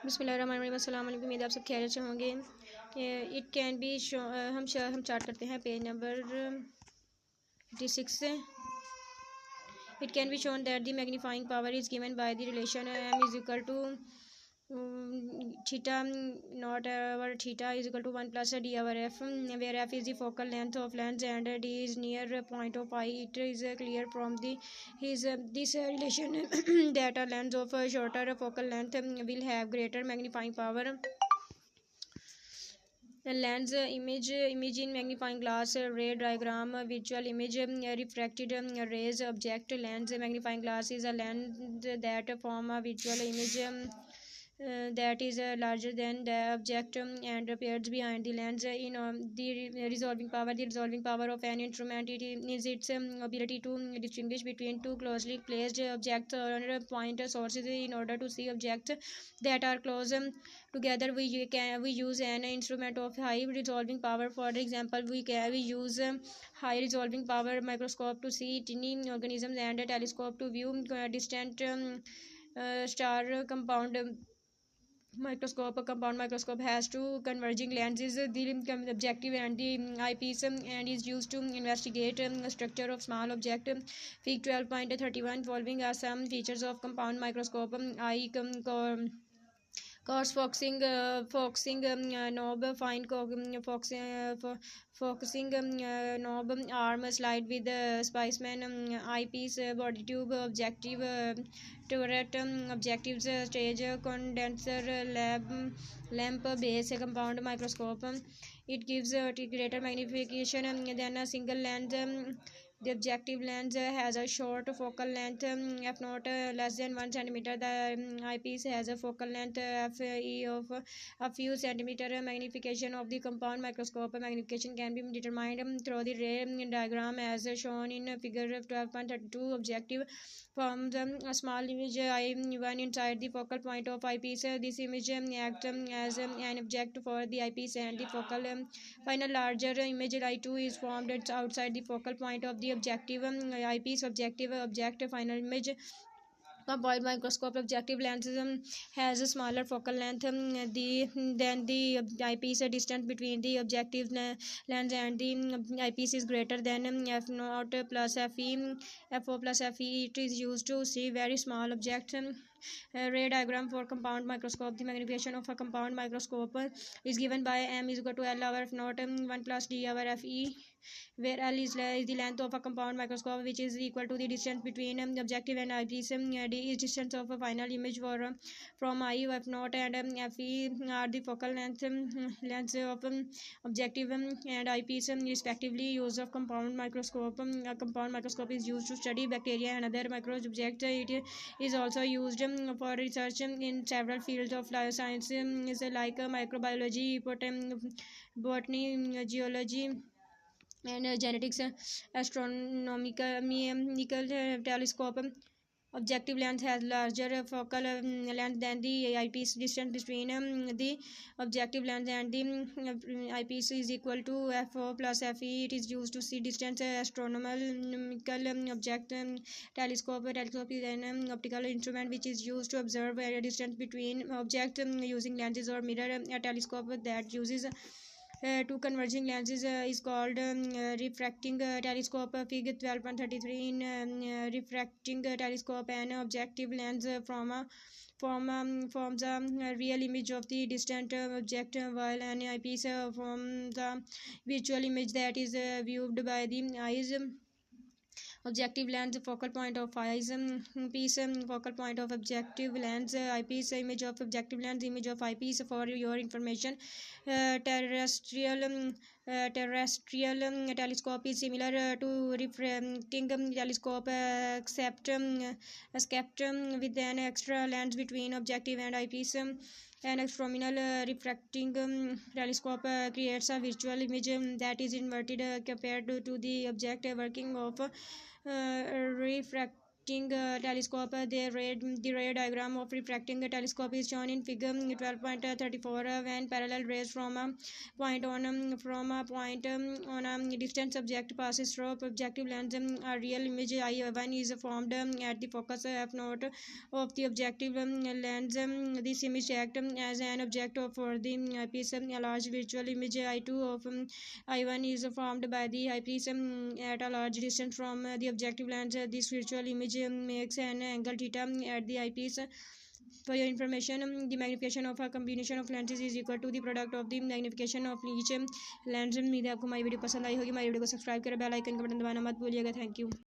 बिस्मिल्लाहिर्रहमानिर्रहीम। अस्सलाम वालेकुम। उम्मीद आप सब खैरियत से होंगे। इट कैन बी हम स्टार्ट करते हैं पेज नंबर 56 से। It can be shown that the magnifying power is given by the relation m is equal to theta not over theta is equal to 1 plus d over f, where f is the focal length of lens and d is near point of pi. It is clear from this relation that a lens of shorter focal length will have greater magnifying power. The lens image in magnifying glass ray diagram. Visual image refracted rays object. Lens magnifying glass is a lens that form a visual image that is larger than the object and appears behind the lens. In the resolving power, of an instrument is its ability to distinguish between two closely placed objects or point sources. In order to see objects that are close together, we use an instrument of high resolving power. For example, we use high resolving power microscope to see tiny organisms and a telescope to view distant star. A compound microscope has two converging lenses, the objective and the eyepiece, and is used to investigate the structure of small object. Fig 12.31. Following are some features of compound microscope. Eye coarse focusing knob, fine focusing knob, arm slide with spaceman, eyepiece, body tube, objective, turret, objectives, stage, condenser, lamp, base, compound microscope. It gives greater magnification than a single lens. The objective lens has a short focal length, f not less than 1 centimeter. The eyepiece has a focal length fe of a few centimeter. Magnification of the compound microscope. Magnification can be determined through the ray diagram as shown in figure 12.32. Objective forms a small image I1 inside the focal point of eyepiece. This image acts as an object for the eyepiece, and the focal final larger image I2 is formed outside the focal point of the objective eyepiece. Object final image. Compound microscope. Objective lens has a smaller focal length than the eyepiece. Distance between the objective lens and the eyepiece is greater than f naught plus fe. F0 plus fe. It is used to see very small objects. Ray diagram for compound microscope. The magnification of a compound microscope is given by m is equal to L over f naught 1 plus d over fe, where L is the length of a compound microscope, which is equal to the distance between the objective and eyepiece. D is distance of a final image from eye. F naught and fe are the focal length of objective and eyepiece respectively. Use of compound microscope. A compound microscope is used to study bacteria and other micro objects. It is also used for research in several fields of life science, like microbiology, botany, geology, and genetics. Astronomical telescope. Objective lens has larger focal length than the eyepiece. Distance between the objective lens and the eyepiece is equal to f0 plus fe. It is used to see distant astronomical object. Telescope is an optical instrument which is used to observe a distance between objects using lenses or mirror. A telescope that uses two converging lenses is called refracting telescope. Figure 12.33. In refracting telescope, an objective lens forms a real image of the distant object, while an eyepiece forms a visual image that is viewed by the eyes. Objective lens, focal point of eyes piece, focal point of objective lens, eyepiece, image of objective lens, image of eyepiece. For your information, terrestrial telescope is similar to refracting telescope, except with an extra lens between objective and eyepiece. An astronomical refracting telescope creates a visual image that is inverted compared to the object. Working of refracting telescope. The ray diagram of refracting telescope is shown in figure 12.34. When parallel rays from a point on a distant object passes through objective lens, a real image I1 is formed at the focus f0 of the objective lens. This image acts as an object for the eyepiece. A large virtual image I2 of I1 is formed by the eyepiece at a large distance from the objective lens. This virtual image makes an angle theta at the eyepiece. For your information, the magnification of a combination of lenses is equal to the product of the magnification of each lens. उम्मीद है आपको हमारी video पसंद आई होगी. हमारी video को subscribe करें, bell icon का बटन दबाना मत भूलिएगा. Thank you.